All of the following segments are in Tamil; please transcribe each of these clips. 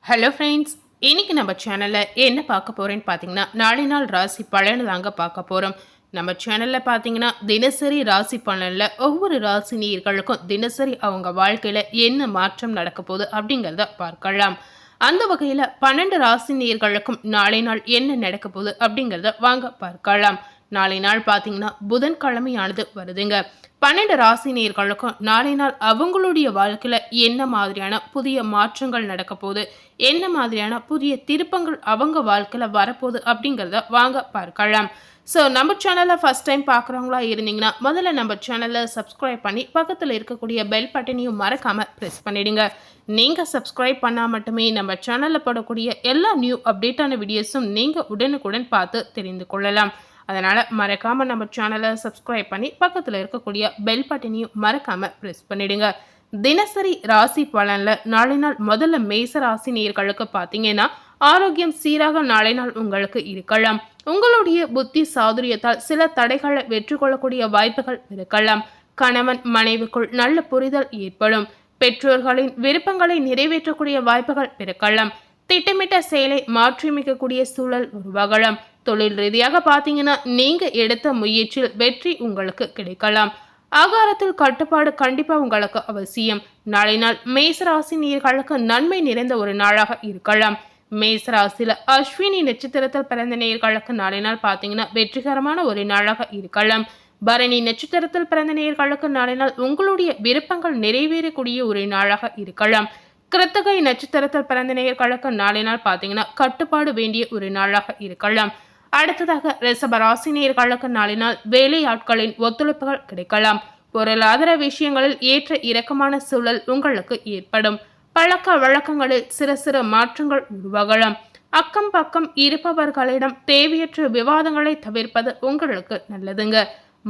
ஹலோ ஃப்ரெண்ட்ஸ், இன்னைக்கு நம்ம சேனலில் என்ன பார்க்க போகிறேன்னு பார்த்தீங்கன்னா, நாளை நாள் ராசி பலனை தாங்க பார்க்க போகிறோம். நம்ம சேனலில் பார்த்தீங்கன்னா, தினசரி ராசி பலனில் ஒவ்வொரு ராசி நேயர்களுக்கும் தினசரி அவங்க வாழ்க்கையில் என்ன மாற்றம் நடக்க போகுது அப்படிங்கிறத பார்க்கலாம். அந்த வகையில் 12 ராசி நேயர்களுக்கும் நாளை நாள் என்ன நடக்க போகுது அப்படிங்கிறத வாங்க பார்க்கலாம். நாளை நாள் பார்த்தீங்கன்னா புதன்கிழமையானது வருதுங்க. 12 ராசி நேயர்களுக்கும் நாளை நாள் அவங்களுடைய வாழ்க்கையில் என்ன மாதிரியான புதிய மாற்றங்கள் நடக்க போகுது, என்ன மாதிரியான புதிய திருப்பங்கள் அவங்க வாழ்க்கையில் வரப்போகுது அப்படிங்கிறத வாங்க பார்க்கலாம். ஸோ நம்ம சேனலை ஃபஸ்ட் டைம் பார்க்குறவங்களா இருந்தீங்கன்னா முதல்ல நம்ம சேனலை சப்ஸ்கிரைப் பண்ணி பக்கத்தில் இருக்கக்கூடிய பெல் பட்டனையும் மறக்காமல் ப்ரெஸ் பண்ணிடுங்க. நீங்கள் சப்ஸ்கிரைப் பண்ணால் மட்டுமே நம்ம சேனலில் போடக்கூடிய எல்லா நியூ அப்டேட்டான வீடியோஸும் நீங்கள் உடனுக்குடன் பார்த்து தெரிந்து கொள்ளலாம். அதனால் மறக்காமல் நம்ம சேனலை சப்ஸ்கிரைப் பண்ணி பக்கத்தில் இருக்கக்கூடிய பெல் பட்டனையும் மறக்காமல் ப்ரெஸ் பண்ணிடுங்க. தினசரி ராசி பலனில் நாளை நாள் முதல்ல மேச ராசி நேயர்களுக்கு பார்த்தீங்கன்னா ஆரோக்கியம் சீராக நாளை நாள் உங்களுக்கு இருக்கலாம். உங்களுடைய புத்தி சாதுரியத்தால் சில தடைகளை வெற்றி கொள்ளக்கூடிய வாய்ப்புகள் இருக்கலாம். கணவன் மனைவிக்குள் நல்ல புரிதல் ஏற்படும். பெற்றோர்களின் விருப்பங்களை நிறைவேற்றக்கூடிய வாய்ப்புகள் இருக்கலாம். திட்டமிட்ட செயலை மாற்றியமைக்கக்கூடிய சூழல் உருவாகலாம். தொழில் ரீதியாக பார்த்தீங்கன்னா நீங்க எடுத்த முயற்சியில் வெற்றி உங்களுக்கு கிடைக்கலாம். ஆகாரத்தில் கட்டுப்பாடு கண்டிப்பா உங்களுக்கு அவசியம். நாளை நாள் மேசராசி நேயர்களுக்கு நன்மை நிறைந்த ஒரு நாளாக இருக்கலாம். மேசராசியில அஸ்வினி நட்சத்திரத்தில் பிறந்த நேயர்களுக்கு நாளை நாள் பார்த்தீங்கன்னா வெற்றிகரமான ஒரு நாளாக இருக்கலாம். பரணி நட்சத்திரத்தில் பிறந்த நேயர்களுக்கு நாளை நாள் உங்களுடைய விருப்பங்கள் நிறைவேறக்கூடிய ஒரு நாளாக இருக்கலாம். கிருத்திகை நட்சத்திரத்தில் பிறந்த நேயர்களுக்கு நாளை நாள் பார்த்தீங்கன்னா கட்டுப்பாடு வேண்டிய ஒரு நாளாக இருக்கலாம். அடுத்ததாக ரிஷப ராசி நேயர்களுக்கு நாளை நாள் வேலையாட்களின் ஒத்துழைப்புகள் கிடைக்கலாம். பொருளாதார விஷயங்களில் ஏற்ற இறக்கமான சூழல் உங்களுக்கு ஏற்படும். பழக்க வழக்கங்களில் சிறு சிறு மாற்றங்கள் உருவாகலாம். அக்கம் பக்கம் இருப்பவர்களிடம் தேவையற்ற விவாதங்களை தவிர்ப்பது உங்களுக்கு நல்லதுங்க.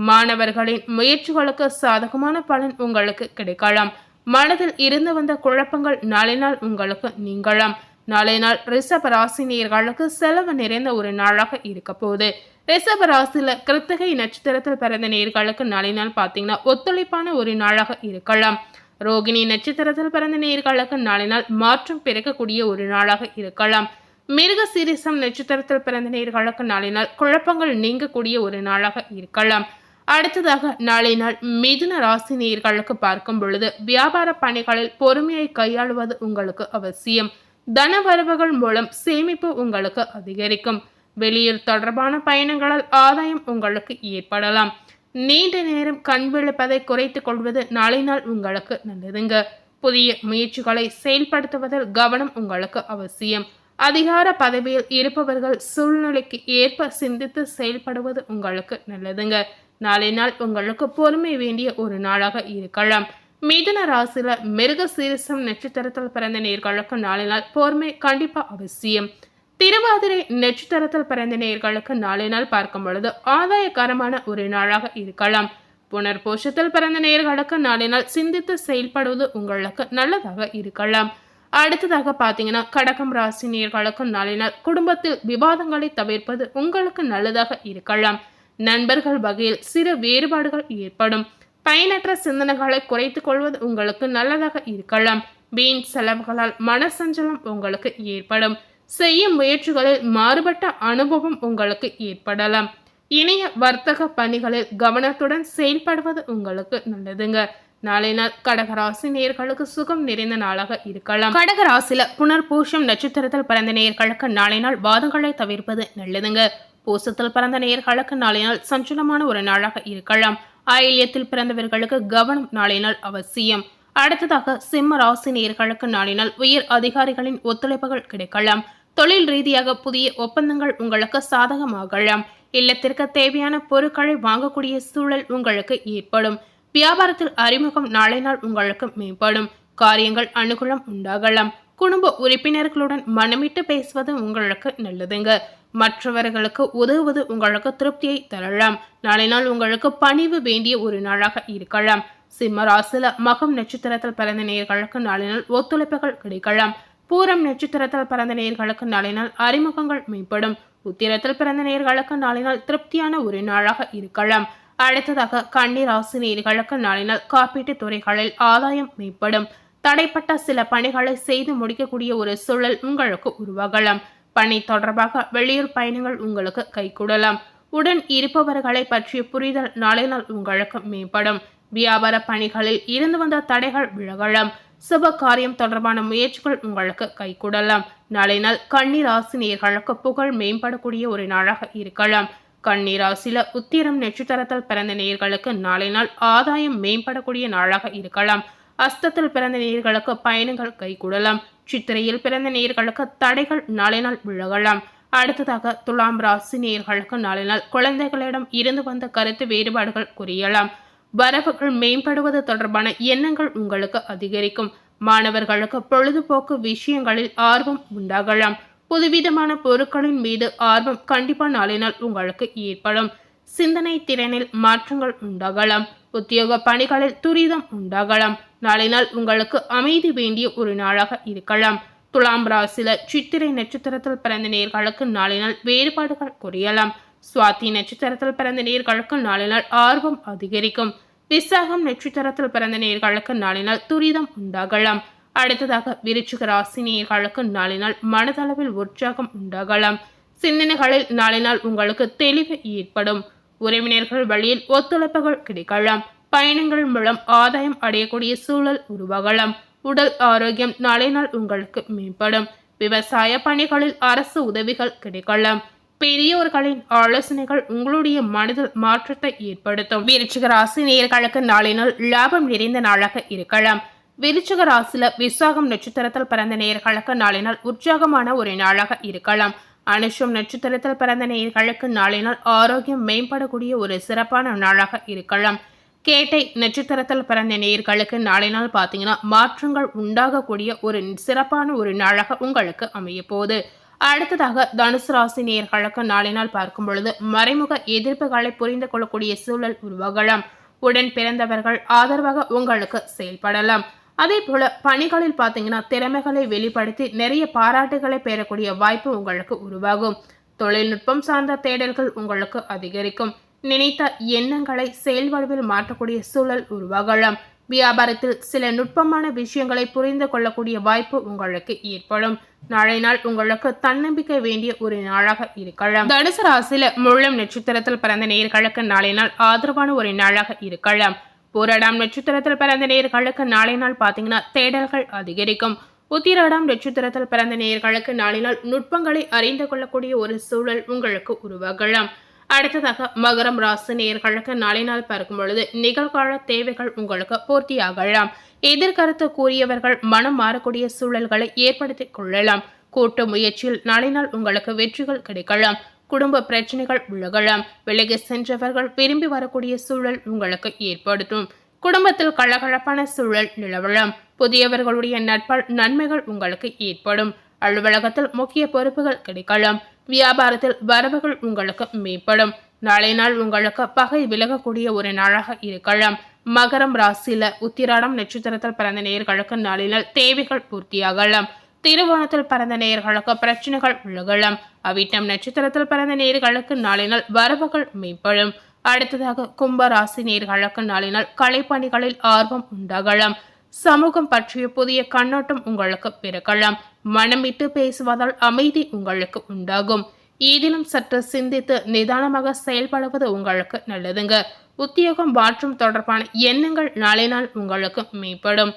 மாணவர்களின் முயற்சிகளுக்கு சாதகமான பலன் உங்களுக்கு கிடைக்கலாம். மனதில் இருந்து வந்த குழப்பங்கள் நாளை நாள் உங்களுக்கு நீங்கலாம். நாளை நாள் ரிஷப ராசி நேயர்களுக்கு செலவு நிறைந்த ஒரு நாளாக இருக்க போகுது. ரிஷப ராசியில கிருத்திகை நட்சத்திரத்தில் பிறந்த நேயர்களுக்கு நாளை நாள் பார்த்தீங்கன்னா ஒத்துழைப்பான ஒரு நாளாக இருக்கலாம். ரோகிணி நட்சத்திரத்தில் பிறந்த நேயர்களுக்கு நாளை நாள் மாற்றம் பிறக்கக்கூடிய ஒரு நாளாக இருக்கலாம். மிருக சீரிசம் நட்சத்திரத்தில் பிறந்த நேயர்களுக்கு நாளை நாள் குழப்பங்கள் நீங்கக்கூடிய ஒரு நாளாக இருக்கலாம். அடுத்ததாக நாளை நாள் மிதுன ராசி நேயர்களுக்கு பார்க்கும் பொழுது வியாபார பணிகளில் பொறுமையை கையாளுவது உங்களுக்கு அவசியம். தன வரவுகள் மூலம் சேமிப்பு உங்களுக்கு அதிகரிக்கும். வெளியூர் தொடர்பான பயணங்களால் ஆதாயம் உங்களுக்கு ஏற்படலாம். நீண்ட நேரம் கண் விழிப்பதை குறைத்துக் கொள்வது நாளை நாள் உங்களுக்கு நல்லதுங்க. புதிய முயற்சிகளை செயல்படுத்துவதில் கவனம் உங்களுக்கு அவசியம். அதிகார பதவியில் இருப்பவர்கள் சூழ்நிலைக்கு ஏற்ப சிந்தித்து செயல்படுவது உங்களுக்கு நல்லதுங்க. நாளை நாள் உங்களுக்கு பொறுமை வேண்டிய ஒரு நாளாக இருக்கலாம். மிதுன ராசியில மிருக சீரிசம் நட்சத்திரத்தில் பிறந்த நேயர்களுக்கு நாளை நாள் பொறுமை கண்டிப்பா அவசியம். திருவாதிரை நட்சத்திரத்தில் பிறந்த நேயர்களுக்கு நாளை நாள் பார்க்கும் பொழுது ஆதாயகரமான ஒரு நாளாக இருக்கலாம். புனர்பூஷத்தில் பிறந்த நேயர்களுக்கு நாளை நாள் சிந்தித்து செயல்படுவது உங்களுக்கு நல்லதாக இருக்கலாம். அடுத்ததாக பார்த்தீங்கன்னா கடகம் ராசி நேயர்களுக்கு நாளை நாள் குடும்பத்தில் விவாதங்களை தவிர்ப்பது உங்களுக்கு நல்லதாக இருக்கலாம். நண்பர்கள் வகையில் சிறு வேறுபாடுகள் ஏற்படும். பயனற்ற சிந்தனைகளை குறைத்துக் கொள்வது உங்களுக்கு நல்லதாக இருக்கலாம். வீண் செலவுகளால் மனசஞ்சலம் உங்களுக்கு ஏற்படும். செய்யும் முயற்சிகளில் மாறுபட்ட அனுபவம் உங்களுக்கு ஏற்படலாம். இணைய வர்த்தக பணிகளில் கவனத்துடன் செயல்படுவது உங்களுக்கு நல்லதுங்க. நாளை நாள் கடகராசி நேயர்களுக்கு சுகம் நிறைந்த நாளாக இருக்கலாம். கடகராசில புனர்பூஷம் நட்சத்திரத்தில் பிறந்த நேயர்களுக்கு நாளை நாள் வாதங்களை தவிர்ப்பது நல்லதுங்க. பூசத்தில் பிறந்த நேயர்களுக்கு நாளை நாள் சஞ்சலமான ஒரு நாளாக இருக்கலாம். ஆயில்யத்தில் பிறந்தவர்களுக்கு கவனம் நாளை நாள் அவசியம். அடுத்ததாக சிம்ம ராசி நேயர்களுக்கு நாளை நாள் உயர் அதிகாரிகளின் ஒத்துழைப்புகள் கிடைக்கலாம். தொழில் ரீதியாக புதிய ஒப்பந்தங்கள் உங்களுக்கு சாதகமாகலாம். இல்லத்திற்கு தேவையான பொருட்களை வாங்கக்கூடிய சூழல் உங்களுக்கு ஏற்படும். வியாபாரத்தில் அறிமுகம் நாளை நாள் உங்களுக்கு மேம்படும். காரியங்கள் அனுகூலம் உண்டாகலாம். குடும்ப உறுப்பினர்களுடன் மனமிட்டு பேசுவது உங்களுக்கு நல்லதுங்க. மற்றவர்களுக்கு உதவுவது உங்களுக்கு திருப்தியை தரலாம். நாளை நாள் உங்களுக்கு பணிவு வேண்டிய ஒரு நாளாக இருக்கலாம். சிம்ம ராசியில மகம் நட்சத்திரத்தில் பிறந்த நேயர்களுக்கு நாளை நாள் ஒத்துழைப்புகள் கிடைக்கலாம். பூரம் நட்சத்திரத்தில் பிறந்த நேயர்களுக்கு நாளை நாள் அறிமுகங்கள் மேம்படும். உத்திரத்தில் பிறந்த நேயர்களுக்கு நாளை நாள் திருப்தியான ஒரு நாளாக இருக்கலாம். அடுத்ததாக கன்னி ராசி நேயர்களுக்கு நாளை நாள் காப்பீட்டு துறைகளில் ஆதாயம் மேம்படும். தடைப்பட்ட சில பணிகளை செய்து முடிக்கக்கூடிய ஒரு சூழல் உங்களுக்கு உருவாகலாம். பணி தொடர்பாக வெளியூர் பயணங்கள் உங்களுக்கு கைகூடலாம். உடன் இருப்பவர்களை பற்றிய புரிதல் நாளை நாள் உங்களுக்கு மேம்படும். வியாபார பணிகளில் இருந்து வந்த தடைகள் விலகலாம். சுப காரியம் தொடர்பான முயற்சிகள் உங்களுக்கு கைகூடலாம். நாளை நாள் கன்னி ராசி நேயர்களுக்கு புகழ் மேம்படக்கூடிய ஒரு நாளாக இருக்கலாம். கன்னி ராசியில உத்திரம் நட்சத்திரத்தில் பிறந்த நேயர்களுக்கு நாளை நாள் ஆதாயம் மேம்படக்கூடிய நாளாக இருக்கலாம். அஸ்தத்தில் பிறந்த நேயர்களுக்கு பயணங்கள் கைகூடலாம். சித்திரையில் பிறந்த நேயர்களுக்கு தடைகள் நாளை நாள் விலகலாம். அடுத்ததாக துலாம் ராசி நேயர்களுக்கு நாளை நாள் குழந்தைகளிடம் இருந்து வந்த கருத்து வேறுபாடுகள் குறையலாம். வரவுகள் மேம்படுவது தொடர்பான எண்ணங்கள் உங்களுக்கு அதிகரிக்கும். மாணவர்களுக்கு பொழுதுபோக்கு விஷயங்களில் ஆர்வம் உண்டாகலாம். புதுவிதமான பொருட்களின் மீது ஆர்வம் கண்டிப்பா நாளை நாள் உங்களுக்கு ஏற்படும். சிந்தனை திறனில் மாற்றங்கள் உண்டாகலாம். உத்தியோக பணிகளில் துரிதம் உண்டாகலாம். நாளை நாள் உங்களுக்கு அமைதி வேண்டிய ஒரு நாளாக இருக்கலாம். துலாம் ராசியில சித்திரை நட்சத்திரத்தில் பிறந்த நேயர்களுக்கு நாளை நாள் வேறுபாடுகள் குறையலாம். சுவாதி நட்சத்திரத்தில் பிறந்த நேயர்களுக்கு நாளை நாள் ஆர்வம் அதிகரிக்கும். விசாகம் நட்சத்திரத்தில் பிறந்த நேயர்களுக்கு நாளை நாள் துரிதம் உண்டாகலாம். அடுத்ததாக விருச்சிக ராசி நேயர்களுக்கு நாளை நாள் மனதளவில் உற்சாகம் உண்டாகலாம். சிந்தனைகளில் நாளை நாள் உங்களுக்கு தெளிவு ஏற்படும். உறவினர்கள் வழியில் ஒத்துழைப்புகள் கிடைக்கலாம். பயணங்கள் மூலம் ஆதாயம் அடையக்கூடிய சூழல் உருவாகலாம். உடல் ஆரோக்கியம் நாளை நாள் உங்களுக்கு மேம்படும். விவசாய பணிகளில் அரசு உதவிகள் கிடைக்கலாம். பெரியோர்களின் ஆலோசனைகள் உங்களுடைய மனதில் மாற்றத்தை ஏற்படுத்தும். விருச்சிக ராசி நேயர்களுக்கு நாளை நாள் லாபம் நிறைந்த நாளாக இருக்கலாம். விருச்சிக ராசியில விசாகம் நட்சத்திரத்தில் பிறந்த நேயர்களுக்கு நாளை நாள் உற்சாகமான ஒரு நாளாக இருக்கலாம். அனுஷம் நட்சத்திரத்தில் பிறந்த நேயர்களுக்கு நாளை நாள் ஆரோக்கியம் மேம்படக்கூடிய ஒரு சிறப்பான நாளாக இருக்கலாம். கேட்டை நட்சத்திரத்தில் பிறந்த நேயர்களுக்கு நாளை நாள் பார்த்தீங்கன்னா மாற்றங்கள் உண்டாகக்கூடிய ஒரு சிறப்பான ஒரு நாளாக உங்களுக்கு அமைய போகுது. அடுத்ததாக தனுசு ராசி நேயர்களுக்கு நாளை நாள் பார்க்கும் பொழுது மறைமுக எதிர்ப்புகளை புரிந்து கொள்ளக்கூடிய சூழல் உருவாகலாம். உடன் பிறந்தவர்கள் ஆதரவாக உங்களுக்கு செயல்படலாம். அதே போல பணிகளில் பார்த்தீங்கன்னா திறமைகளை வெளிப்படுத்தி நிறைய பாராட்டுகளை பெறக்கூடிய வாய்ப்பு உங்களுக்கு உருவாகும். தொழில்நுட்பம் சார்ந்த தேடல்கள் உங்களுக்கு அதிகரிக்கும். நினைத்த எண்ணங்களை செயல்வடிவில் மாற்றக்கூடிய சூழல் உருவாகலாம். வியாபாரத்தில் சில நுட்பமான விஷயங்களை புரிந்து கொள்ளக்கூடிய வாய்ப்பு உங்களுக்கு ஏற்படும். நாளை நாள் உங்களுக்கு தன்னம்பிக்கை வேண்டிய ஒரு நாளாக இருக்கலாம். தனுசு ராசியில முழம் நட்சத்திரத்தில் பிறந்த நேயர்களுக்கு நாளை நாள் ஆதரவான ஒரு நாளாக இருக்கலாம். பூரடாம் நட்சத்திரத்தில் பிறந்த நேயர்களுக்கு நாளை நாள் பார்த்தீங்கன்னா தேடல்கள் அதிகரிக்கும். உத்திராடாம் நட்சத்திரத்தில் பிறந்த நேயர்களுக்கு நாளை நாள் நுட்பங்களை அறிந்து கொள்ளக்கூடிய ஒரு சூழல் உங்களுக்கு உருவாகலாம். அடுத்ததாக மகரம் ராசி நேயர்களுக்கு நாளை நாள் பார்க்கும் பொழுது நிகழ்கால தேவைகள் உங்களுக்கு பூர்த்தியாகலாம். எதிர்கருத்து கூறியவர்கள் மனம் மாறக்கூடிய சூழல்களை ஏற்படுத்திக் கொள்ளலாம். கூட்டு முயற்சியில் நாளை நாள் உங்களுக்கு வெற்றிகள் கிடைக்கலாம். குடும்ப பிரச்சனைகள் விலகலாம். விலகி சென்றவர்கள் விரும்பி வரக்கூடிய சூழல் உங்களுக்கு ஏற்படுத்தும். குடும்பத்தில் கலகலப்பான சூழல் நிலவலாம். புதியவர்களுடைய நட்பால் நன்மைகள் உங்களுக்கு ஏற்படும். அலுவலகத்தில் முக்கிய பொறுப்புகள் கிடைக்கலாம். வியாபாரத்தில் வரவுகள் உங்களுக்கு மேம்படும். நாளை நாள் உங்களுக்கு பகை விலகக்கூடிய ஒரு நாளாக இருக்கலாம். மகரம் ராசியில உத்திராடம் நட்சத்திரத்தில் பிறந்த நேயர்களுக்கு நாளை நாள் தேவைகள் பூர்த்தியாகலாம். திருவோணத்தில் பிறந்த நேயர்களுக்கு பிரச்சனைகள் விலகலாம். அவிட்டம் நட்சத்திரத்தில் பிறந்த நேயர்களுக்கு நாளை நாள் வரவுகள் மேம்படும். அடுத்ததாக கும்ப ராசி நேயர்களுக்கு நாளை நாள் கலைப்பணிகளில் ஆர்வம் உண்டாகலாம். சமூகம் பற்றிய புதிய கண்ணோட்டம் உங்களுக்கு பிறக்கலாம். மனம் விட்டு பேசுவதால் அமைதி உங்களுக்கு உண்டாகும். ஏதிலும் சற்று சிந்தித்து நிதானமாக செயல்படுவது உங்களுக்கு நல்லதுங்க. உத்தியோகம் மாற்றம் தொடர்பான எண்ணங்கள் நாளை நாள் உங்களுக்கு மேம்படும்.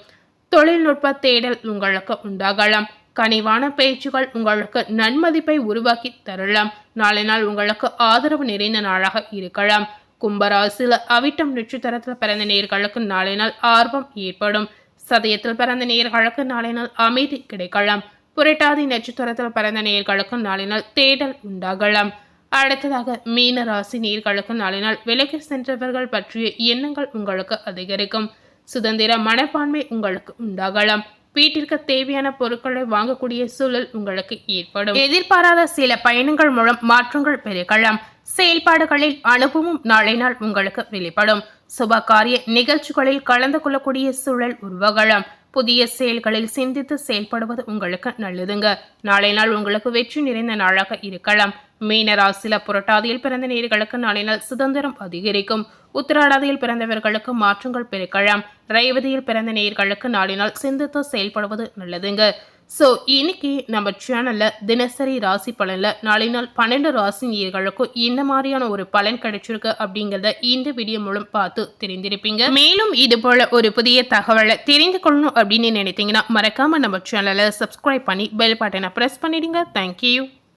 தொழில்நுட்ப தேடல் உங்களுக்கு உண்டாகலாம். கனிவான பேச்சுகள் உங்களுக்கு நன்மதிப்பை உருவாக்கி தரலாம். நாளை நாள் உங்களுக்கு ஆதரவு நிறைந்த நாளாக இருக்கலாம். கும்பராசில அவிட்டம் நட்சத்திரத்தில் பிறந்த நேயர்களுக்கு நாளை நாள் ஆர்வம் ஏற்படும். சதயத்தில் பிறந்த நேயர்களுக்கு நாளை நாள் அமைதி கிடைக்கலாம். புரட்டாதி நட்சத்திரத்தில் பிறந்த நேயர்களுக்கு நாளை நாள் தேடல் உண்டாகலாம். அடுத்ததாக மீன ராசி நேயர்களுக்கு நாளை நாள் விலகி சென்றவர்கள் பற்றிய எண்ணங்கள் உங்களுக்கு அதிகரிக்கும். சுதந்திர மனப்பான்மை உங்களுக்கு உண்டாகலாம். வீட்டிற்கு தேவையான பொருட்களை வாங்கக்கூடிய சூழல் உங்களுக்கு ஏற்படும். எதிர்பாராத சில பயணங்கள் மூலம் மாற்றங்கள் பெருகலாம். செயல்பாடுகளில் அனுபவம் நாளை நாள் உங்களுக்கு வெளிப்படும். சுப காரிய நிகழ்ச்சிகளில் கலந்து கொள்ளக்கூடிய சூழல் உருவாகலாம். புதிய செயல்களில் சிந்தித்து செயல்படுவது உங்களுக்கு நல்லதுங்க. நாளை நாள் உங்களுக்கு வெற்றி நிறைந்த நாளாக இருக்கலாம். மீன ராசியில புரட்டாதியில் பிறந்த நேயர்களுக்கு நாளை நாள் சுதந்திரம் அதிகரிக்கும். உத்திராடாதியில் பிறந்தவர்களுக்கு மாற்றங்கள் பெருக்கலாம். ரேவதியில் பிறந்த நேயர்களுக்கு நாளை நாள் சிந்தித்து செயல்படுவது நல்லதுங்க. ஸோ இன்னைக்கு நம்ம சேனல்ல தினசரி ராசி பலன்ல நாளை நாள் 12 ராசி நேயர்களுக்கும் என்ன மாதிரியான ஒரு பலன் கிடைச்சிருக்கு அப்படிங்கிறத இந்த வீடியோ மூலம் பார்த்து தெரிந்திருப்பீங்க. மேலும் இது போல ஒரு புதிய தகவலை தெரிந்து கொள்ளணும் அப்படின்னு நினைத்தீங்கன்னா மறக்காம நம்ம சேனலை சப்ஸ்கிரைப் பண்ணி பெல் பட்டனை பிரஸ் பண்ணிடுங்க. தேங்க்யூ.